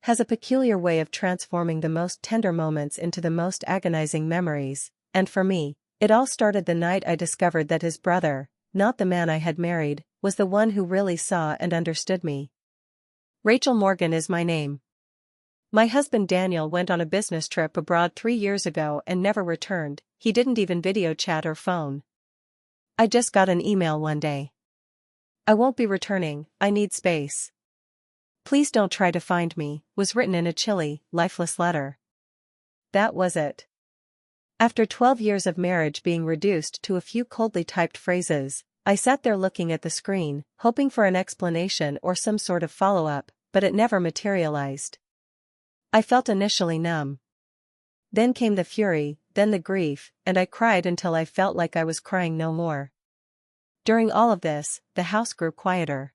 has a peculiar way of transforming the most tender moments into the most agonizing memories, and for me, it all started the night I discovered that his brother, not the man I had married, was the one who really saw and understood me. Rachel Morgan is my name. My husband Daniel went on a business trip abroad 3 years ago and never returned. He didn't even video chat or phone. I just got an email one day. "I won't be returning, I need space. Please don't try to find me," was written in a chilly, lifeless letter. That was it. After 12 years of marriage being reduced to a few coldly typed phrases, I sat there looking at the screen, hoping for an explanation or some sort of follow-up, but it never materialized. I felt initially numb. Then came the fury, then the grief, and I cried until I felt like I was crying no more. During all of this, the house grew quieter.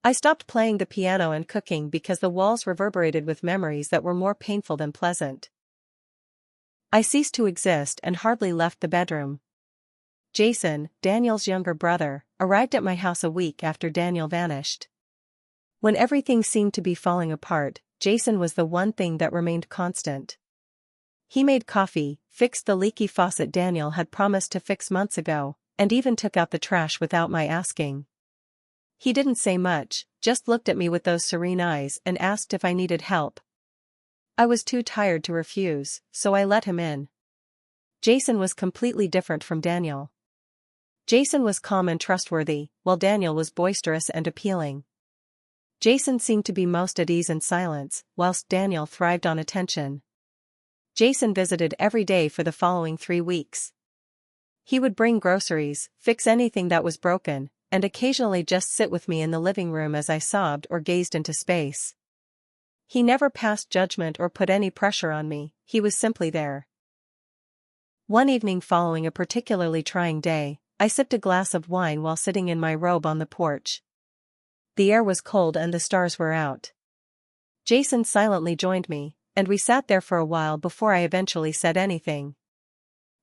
I stopped playing the piano and cooking because the walls reverberated with memories that were more painful than pleasant. I ceased to exist and hardly left the bedroom. Jason, Daniel's younger brother, arrived at my house a week after Daniel vanished. When everything seemed to be falling apart, Jason was the one thing that remained constant. He made coffee, fixed the leaky faucet Daniel had promised to fix months ago, and even took out the trash without my asking. He didn't say much, just looked at me with those serene eyes and asked if I needed help. I was too tired to refuse, so I let him in. Jason was completely different from Daniel. Jason was calm and trustworthy, while Daniel was boisterous and appealing. Jason seemed to be most at ease in silence, whilst Daniel thrived on attention. Jason visited every day for the following 3 weeks. He would bring groceries, fix anything that was broken, and occasionally just sit with me in the living room as I sobbed or gazed into space. He never passed judgment or put any pressure on me, he was simply there. One evening following a particularly trying day, I sipped a glass of wine while sitting in my robe on the porch. The air was cold and the stars were out. Jason silently joined me, and we sat there for a while before I eventually said anything.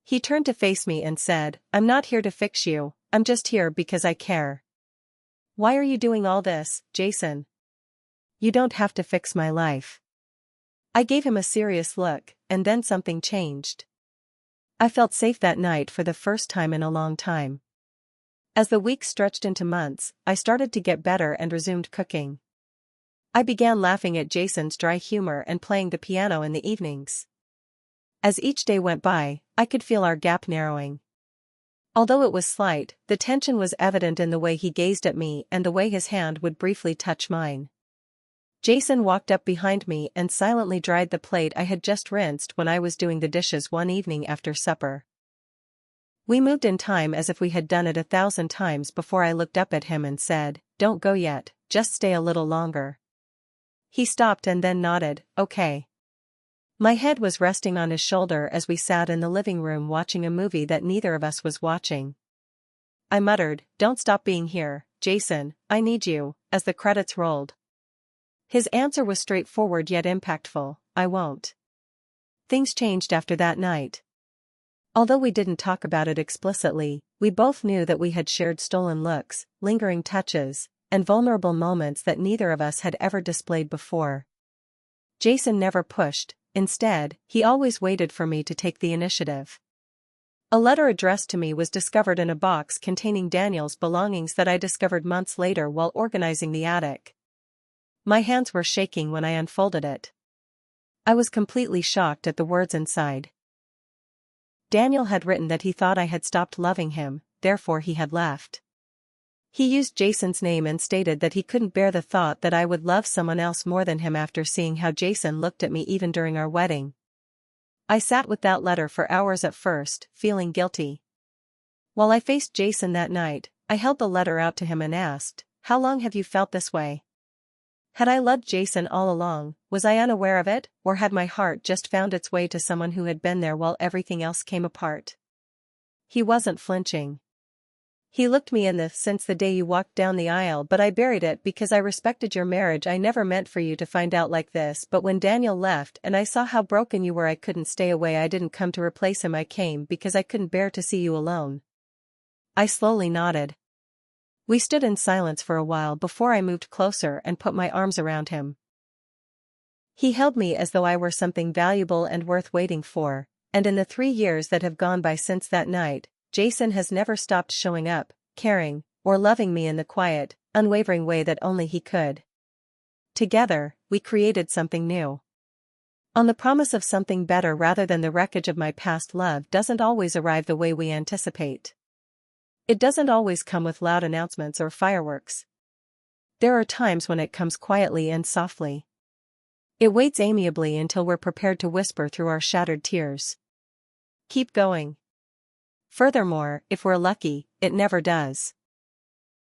He turned to face me and said, "I'm not here to fix you, I'm just here because I care." "Why are you doing all this, Jason? You don't have to fix my life." I gave him a serious look, and then something changed. I felt safe that night for the first time in a long time. As the weeks stretched into months, I started to get better and resumed cooking. I began laughing at Jason's dry humor and playing the piano in the evenings. As each day went by, I could feel our gap narrowing. Although it was slight, the tension was evident in the way he gazed at me and the way his hand would briefly touch mine. Jason walked up behind me and silently dried the plate I had just rinsed when I was doing the dishes one evening after supper. We moved in time as if we had done it 1,000 times before I looked up at him and said, "Don't go yet, just stay a little longer." He stopped and then nodded, "Okay." My head was resting on his shoulder as we sat in the living room watching a movie that neither of us was watching. I muttered, "Don't stop being here, Jason, I need you," as the credits rolled. His answer was straightforward yet impactful, "I won't." Things changed after that night. Although we didn't talk about it explicitly, we both knew that we had shared stolen looks, lingering touches, and vulnerable moments that neither of us had ever displayed before. Jason never pushed, instead, he always waited for me to take the initiative. A letter addressed to me was discovered in a box containing Daniel's belongings that I discovered months later while organizing the attic. My hands were shaking when I unfolded it. I was completely shocked at the words inside. Daniel had written that he thought I had stopped loving him, therefore he had left. He used Jason's name and stated that he couldn't bear the thought that I would love someone else more than him after seeing how Jason looked at me even during our wedding. I sat with that letter for hours at first, feeling guilty. While I faced Jason that night, I held the letter out to him and asked, "How long have you felt this way?" Had I loved Jason all along, was I unaware of it, or had my heart just found its way to someone who had been there while everything else came apart? He wasn't flinching. He looked me in the "since the day you walked down the aisle, but I buried it because I respected your marriage. I never meant for you to find out like this, but when Daniel left and I saw how broken you were, I couldn't stay away. I didn't come to replace him, I came because I couldn't bear to see you alone." I slowly nodded. We stood in silence for a while before I moved closer and put my arms around him. He held me as though I were something valuable and worth waiting for, and in the 3 years that have gone by since that night, Jason has never stopped showing up, caring, or loving me in the quiet, unwavering way that only he could. Together, we created something new. On the promise of something better rather than the wreckage of my past love doesn't always arrive the way we anticipate. It doesn't always come with loud announcements or fireworks. There are times when it comes quietly and softly. It waits amiably until we're prepared to whisper through our shattered tears. Keep going. Furthermore, if we're lucky, it never does.